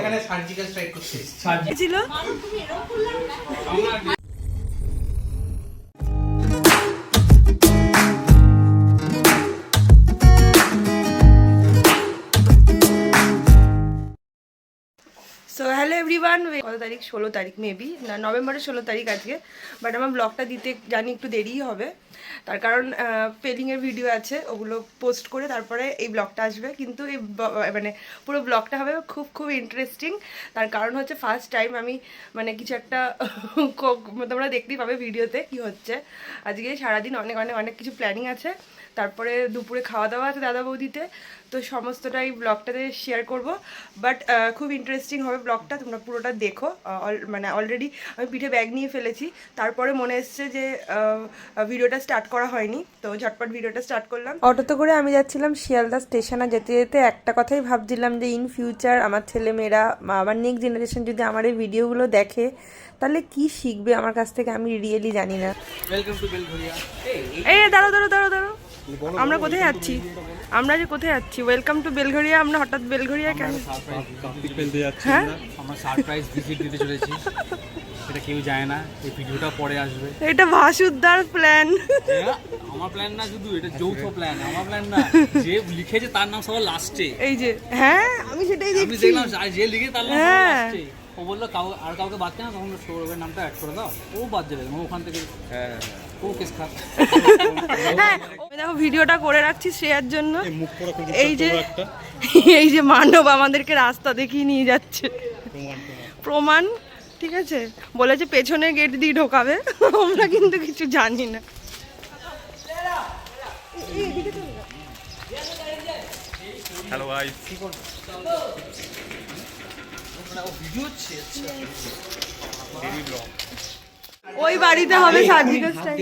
এখানে surgical strike করছে ছিল সো হ্যালো এভরিওয়ান, কত তারিখ? 16 তারিখ মেবি, না নভেম্বরের 16 তারিখ আজকে। বাট আমার ব্লগটা দিতে জানি একটু দেরিই হবে, তার কারণ পেলিংয়ের ভিডিও আছে, ওগুলো পোস্ট করে তারপরে এই ব্লগটা আসবে। কিন্তু এই মানে পুরো ব্লগটা হবে খুব খুব ইন্টারেস্টিং। তার কারণ হচ্ছে ফার্স্ট টাইম আমি মানে কিছু একটা তোমরা দেখতেই পাবে ভিডিওতে কি হচ্ছে। আজকে সারাদিন অনেক অনেক অনেক কিছু প্ল্যানিং আছে, তারপরে দুপুরে খাওয়া দাওয়া আছে দাদা বৌদিতে, তো সমস্তটাই ব্লগটাতে শেয়ার করব। বাট খুব ইন্টারেস্টিং হবে ব্লগটা, তোমরা পুরোটা দেখো। মানে অলরেডি আমি পিঠে ব্যাগ নিয়ে ফেলেছি, তারপরে মনে এসছে যে ভিডিওটা স্টার্ট করা হয়নি, তো ঝটপট ভিডিওটা স্টার্ট করলাম। অটোতে করে আমি যাচ্ছিলাম শিয়ালদা স্টেশনে। যেতে যেতে একটা কথাই ভাবছিলাম যে ইন ফিউচার আমার ছেলেমেয়েরা, আমার নেক্সট জেনারেশন যদি আমার এই ভিডিওগুলো দেখে তাহলে কি শিখবে আমার কাছ থেকে আমি রিয়েলি জানি না। এই দাঁড়ো দাঁড়ো দাঁড়ো দাঁড়ো, আমরা কোথায় যাচ্ছি? আমরা যে কোথায় যাচ্ছি? Welcome to Belgharia. আমরা হঠাৎ বেলঘরিয়া কেন? হ্যাঁ, আমরা সারপ্রাইজ ভিজিট দিতে চলেছি, এটা কেউ জানে না, এই ভিডিওটা পরে আসবে। এটা ভাসুদার প্ল্যান। আমার প্ল্যান না, শুধু এটা যৌথ প্ল্যান, আমার প্ল্যান না। যে লিখেছে তার নাম সবার লাস্টে। এই যে হ্যাঁ, আমি সেটাই দেখছি। আমি দেখলাম যে লিখে তার নাম সবার লাস্টে। ও বললো আর কাউকে বাদ না, তখন সৌরভের নামটা অ্যাড করে দাও। ও বাদ যাবে, ওখান থেকে ও কেস খারাপ। হ্যাঁ, দেখো ভিডিওটা করে রাখছি শ্রেয়ার জন্য। এই যে মানব আমাদেরকে রাস্তা দেখিয়ে নিয়ে যাচ্ছে, প্রমাণ। ঠিক আছে, বলেছে পেছনে গেট দিয়ে ঢোকাবে, আমরা কিন্তু কিছু জানি না। হ্যালো গাইস, ওই বাড়িতে হবে সার্জিক্যাল স্ট্রাইক।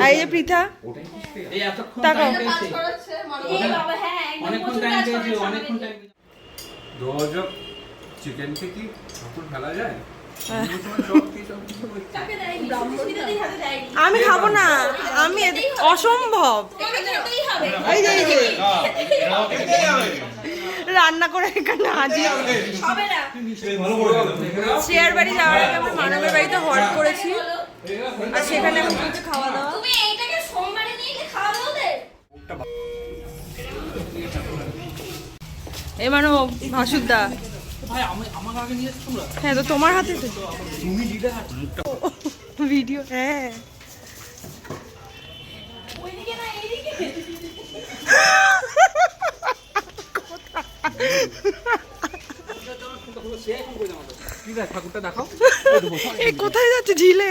এই যে পৃথা, তাকাও। চিকেন কে কি ঠাকুর ফেলা যায়? আমি খাবো না, আমি অসম্ভব। রান্না করে এখানে হাজির। শেয়ার বাড়ি যাওয়ার আগে আমরা মানবের বাড়িতে হল্ট করেছি, আর সেখানে এখন কিছু খাওয়া দাওয়া। এই মানব ভাসুদা, হ্যাঁ তো তোমার হাতে ভিডিও। হ্যাঁ কোথায় যাচ্ছে? ঝিলে।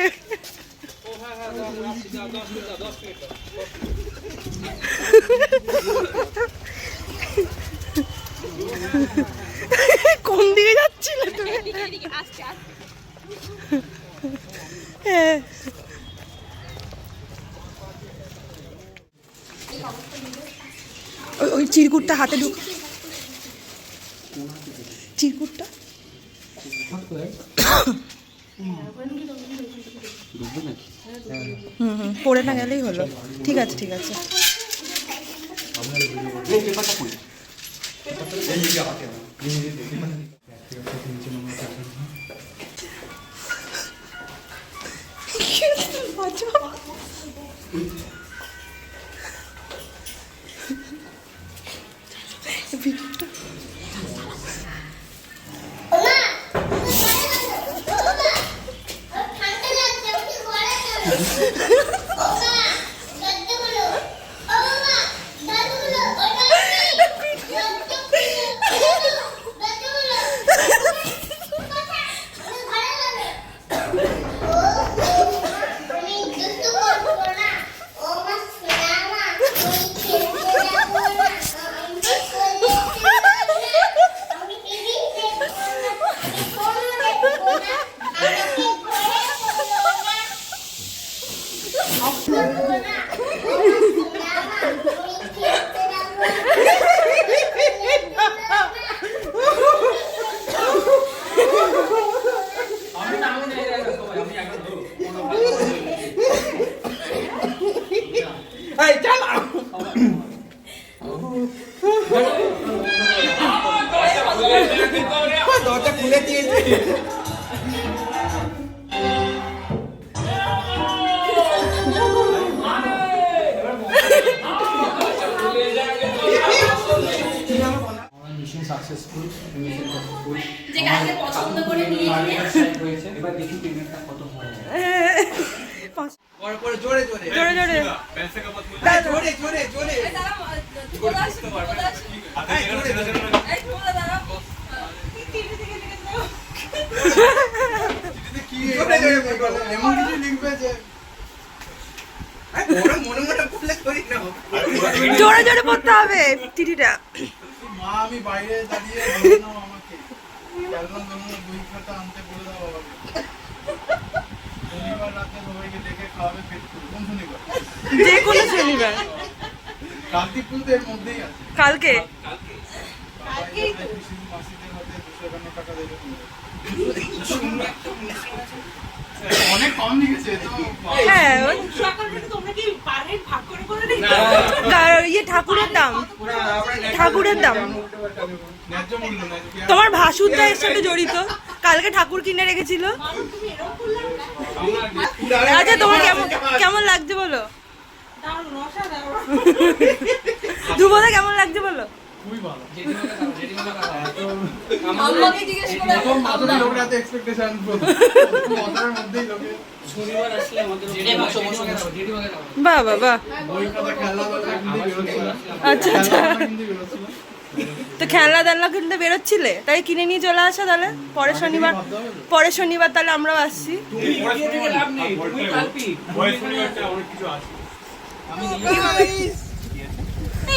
কোন দিকে যাচ্ছিলে তুমি? হ্যাঁ, ওই চিরকুটটা হাতে ঢুক, চিরকুটটা পড়ে না গেলেই হলো। ঠিক আছে ঠিক আছে। ভিডিওটা মিশন সাকসেসফুল, যে কাজে পছন্দ করে নিয়ে হয়েছে। এবার দেখি পেমেন্টটা কত হয়। জোরে জোরে জোরে জোরে পড়তে হবে চিঠিটা। মা আমি বাইরে দাঁড়িয়ে নাও আমাকে ক্যালকুলেশন জন্য 2 খাতা আনতে বলে দাও বাবাকে। শনিবার রাতে সবাইকে ডেকে খাওয়াবে পেট পুরো। কোন শনিবার? যে কোনো শনিবার। কার্তিক পুজো এর মধ্যেই আছে। কালকে কালকেই তো মাসিদের হাতে 251 টাকা দেবে। অনেক কম লিখেছে তো। হ্যাঁ তোমরা কি পার হেড ভাগ করে করে দিই? ইয়ে ঠাকুরের দাম, ঠাকুরের দাম। ন্যায্য মূল্য ন্যায্য। তোমার ভাসুরদা এর সাথে জড়িত, কালকে ঠাকুর কিনে রেখেছিল। আচ্ছা তোমার কেমন কেমন লাগছে বলো? দারুণ অসাধারণ। ধ্রুবদা কেমন লাগছে বলো? খুবই ভালো। আমাকে জিজ্ঞেস করে প্রথম মাত্র লোকের হাতে এক্সপেকটেশন কথার মধ্যেই লোকে শনিবার আসলে আমাদের বাহ বাহ বাহ। বই খাতা খেলা কিন্তু বেরোচ্ছিল। আচ্ছা আচ্ছা, কিন্তু বেরোচ্ছিল। তো খেলনা দেলনা কিনতে বেরোচ্ছিলে, তাই কিনে নিয়ে চলে আসো তাহলে পরের শনিবার। পরের শনিবার তাহলে আমরাও আসছি। লাভ নেই, তুমি কালপি।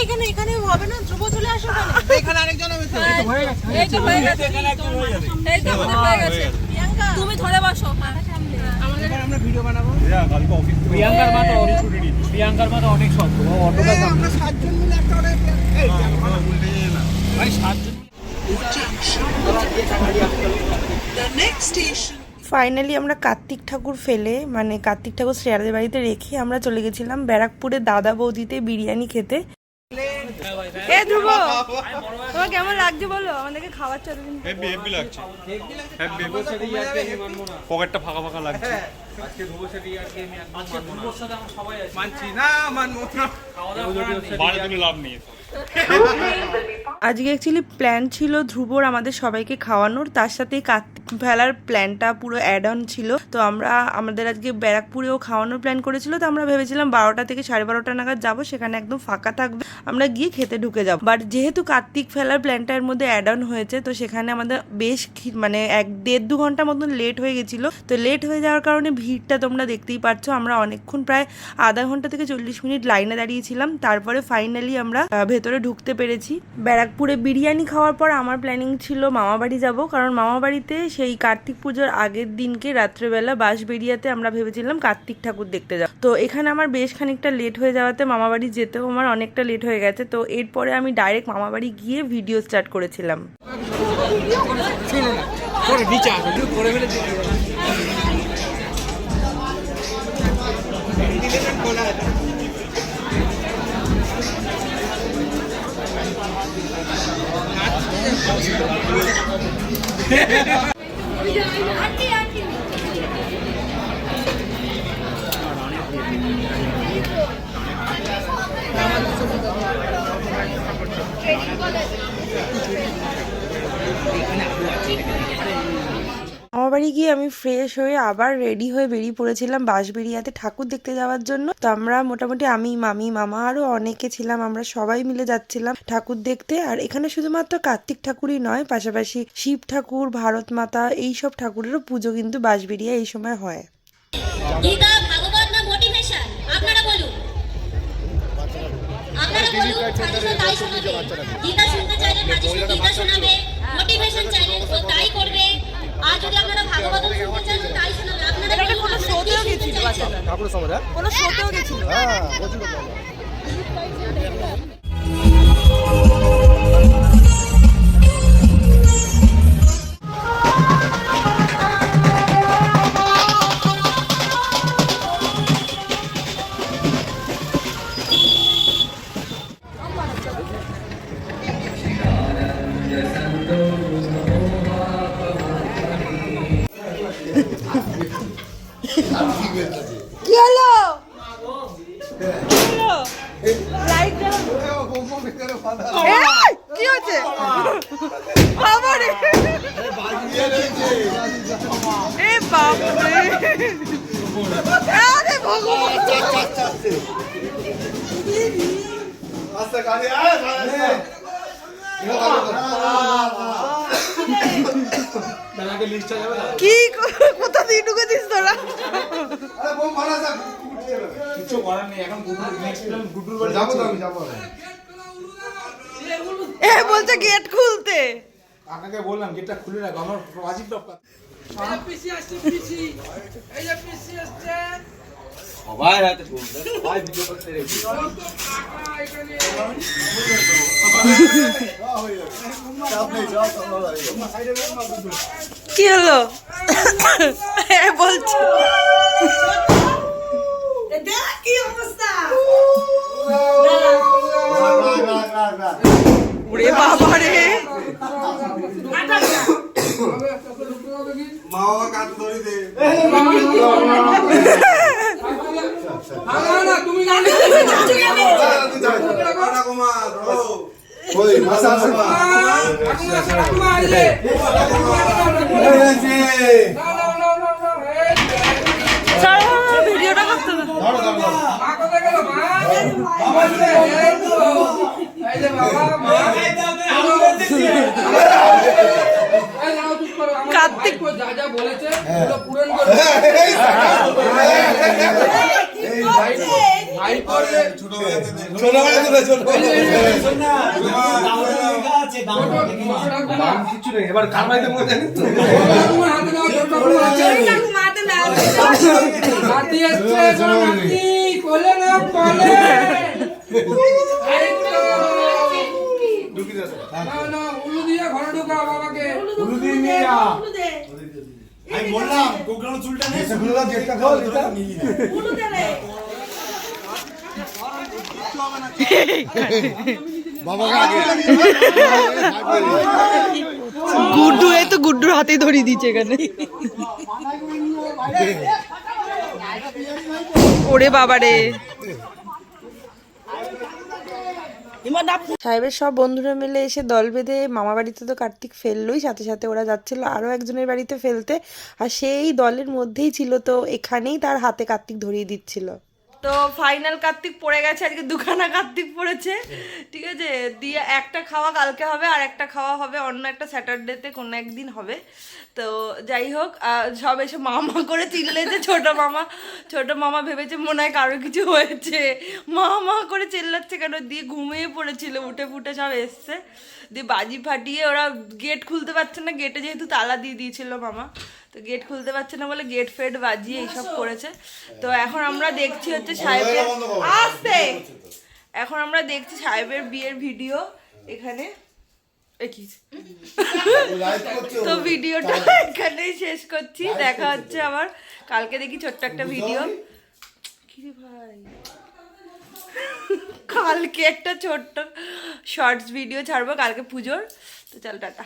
এখানে এখানে হবে না, ধ্রুব চলে আসো এখানে আরেকজন হবে তো। এই তো হয়ে গেছে, এই তো হয়ে গেছে। প্রিয়াঙ্কা তুমি ধরে বসো মাথার সামনে। আমরা ভিডিও বানাবো। কালকে অফিস প্রিয়াঙ্কার মা তো অনেক শক্ত, ও অটোটা সামনে। আমরা 7 জন মিলে একটা অর্ডার এই আমরা বলতে না ভাই 7 জন। ফাইনালি আমরা কার্তিক ঠাকুর ফেলে, মানে কার্তিক ঠাকুর শ্রেয়াদের বাড়িতে রেখে আমরা চলে গেছিলাম ব্যারাকপুরে দাদা বৌদিতে বিরিয়ানি খেতে। এ ধ্রুব, তোমার কেমন লাগছে বলো? আমাদেরকে খাওয়াচ্ছ এতদিন। হেভি লাগছে। পকেটটা ফাঁকা ফাঁকা লাগছে। আজকে ধ্রুবর সাথে ইয়ারকি আমি একদম ধ্রুবর সাথে আমরা সবাই আছি। মানছি না মানবো না। খাওয়া দাওয়া করার নেই। বাড়ি তুমি লাভ নেই। আজকে অ্যাকচুয়ালি প্ল্যান ছিল ধ্রুবর আমাদের সবাইকে খাওয়ানোর, তার সাথে কার্তিক ফেলার প্ল্যানটা পুরো অ্যাড অন ছিল। তো আমরা আমাদের আজকে ব্যারাকপুরেও খাওয়ানোর প্ল্যান করেছিল। তো আমরা ভেবেছিলাম 12টা থেকে 12:30 নাগাদ যাবো, সেখানে একদম ফাঁকা থাকবে, আমরা গিয়ে খেতে ঢুকে যাবো। বাট যেহেতু কার্তিক ফেলার প্ল্যানটার মধ্যে অ্যাড অন হয়েছে, তো সেখানে আমাদের বেশ মানে 1-1.5-2 ঘন্টা মতন লেট হয়ে গেছিলো। তো লেট হয়ে যাওয়ার কারণে ভিড়টা তোমরা দেখতেই পাচ্ছ। আমরা অনেকক্ষণ প্রায় আধা ঘন্টা থেকে 40 মিনিট লাইনে দাঁড়িয়েছিলাম, তারপরে ফাইনালি আমরা ভেতরে ঢুকতে পেরেছি। ব্যারাকপুরে বিরিয়ানি খাওয়ার পর আমার প্ল্যানিং ছিল মামাবাড়ি যাব, কারণ মামাবাড়িতে সেই কার্তিক পুজোর আগের দিনকে রাত্রেবেলা বাঁশবেড়িয়াতে আমরা ভেবেছিলাম কার্তিক ঠাকুর দেখতে যাব। তো এখানে আমার বেশ খানিকটা লেট হয়ে যাওয়াতে মামাবাড়ি যেতেও আমার অনেকটা লেট হয়ে গেছে। তো এরপরে আমি ডাইরেক্ট মামাবাড়ি গিয়ে ভিডিও স্টার্ট করেছিলাম। মামাবাড়ি গিয়ে আমি ফ্রেশ হয়ে আবার রেডি হয়ে বেরিয়ে পড়েছিলাম বাঁশবেড়িয়াতে ঠাকুর দেখতে যাওয়ার জন্য। তো আমরা মোটামুটি আমি, মামি, মামা আরো অনেকে ছিলাম, আমরা সবাই মিলে যাচ্ছিলাম ঠাকুর দেখতে। আর এখানে শুধুমাত্র কার্তিক ঠাকুরই নয়, পাশাপাশি শিব ঠাকুর, ভারত মাতা, এইসব ঠাকুরেরও পুজো কিন্তু বাঁশবেড়িয়া এই সময় হয়। গীতা ভাগবত না মোটিভেশন আপনারা বলুন, সাজেশন তাই শোনাবে। গীতা শুনতে চাইলে সাজেশন গীতা শোনাবে, মোটিভেশন চাইলে ও তাই করবে। আর যদি আপনারা ভাগবত শুনতে চান তো তাই শোনাবে। আপনারা কোনো শোতেও গেছিল, ঠাকুর সমাজ কোনো শোতেও গেছিল। কি কোথা দিয়ে ঢুকেছিস তোরা? কিছু করার নেই এখন গুড্ডুর বাড়ি যাবো তো আমি যাবো এ বলছে গেট খুলতে। আপনাকে বললাম গেটটা খুলে রাখো আমার রাজীব টপকা সবাই হাতে ফোন সবাই ভিডিও করতে রেখেছি কি হলো? এ বলছে কি অবস্থা? ওরে বাবা রে, মাওয়া কাট ধরি দে ওই ভাষা ভিডিওটা করতে কার্তিক যা যা বলেছে ওগুলো পূরণ করবে ভাই করবে কিছু নেই এবার কারবাইতে মনে জানিস তো হাতি আসছে হাতি কোলে না কোলে না না উলু দিয়ে ঘরে ঢোকা বাবাকে উলু দিয়ে নিয়ে যা আমি বললাম কোকড়ানো চুলটা নেই সেগুলো দাও গেটটা খোল এটা নিয়ে উলু দে রে বাবাকে আগে গুড্ডু, এই তো গুড্ডুর হাতেই ধরিয়ে দিচ্ছে এখানে। ওরে বাবা রে, সাহেবের সব বন্ধুরা মিলে এসে দল বেঁধে মামা বাড়িতে তো কার্তিক ফেললোই, সাথে সাথে ওরা যাচ্ছিল আরও একজনের বাড়িতে ফেলতে, আর সেই দলের মধ্যেই ছিল, তো এখানেই তার হাতে কার্তিক ধরিয়ে দিচ্ছিল। তো ফাইনাল কার্তিক পড়ে গেছে, আজকে দুখানা কার্তিক পড়েছে, ঠিক আছে। দিয়ে একটা খাওয়া কালকে হবে আর একটা খাওয়া হবে অন্য একটা স্যাটারডেতে কোনো একদিন হবে। তো যাই হোক, সব এসে মামা করে চিল্লেছে, ছোট মামা ভেবেছে মনে হয় কারো কিছু হয়েছে, মা করে চিল্লাচ্ছে কেন, দিয়ে ঘুমিয়ে পড়েছিল, উঠে ফুটে সব এসছে, দিয়ে বাজি ফাটিয়ে ওরা গেট খুলতে পারছে না, গেটে যেহেতু তালা দিয়ে দিয়েছিল মামা, তো গেট খুলতে পারছে না বলে গেট ফেট বাজিয়ে এইসব করেছে। তো এখন আমরা দেখছি হচ্ছে সাহেবের এখন আমরা দেখছি সাহেবের বিয়ের ভিডিও এখানে। তো ভিডিওটা এখানেই শেষ করছি, দেখা হচ্ছে আবার কালকে, দেখি ছোট্ট একটা ভিডিও, কি ভাই কালকে একটা ছোট্ট শর্টস ভিডিও ছাড়বো কালকে পুজোর। তো চল টাটা।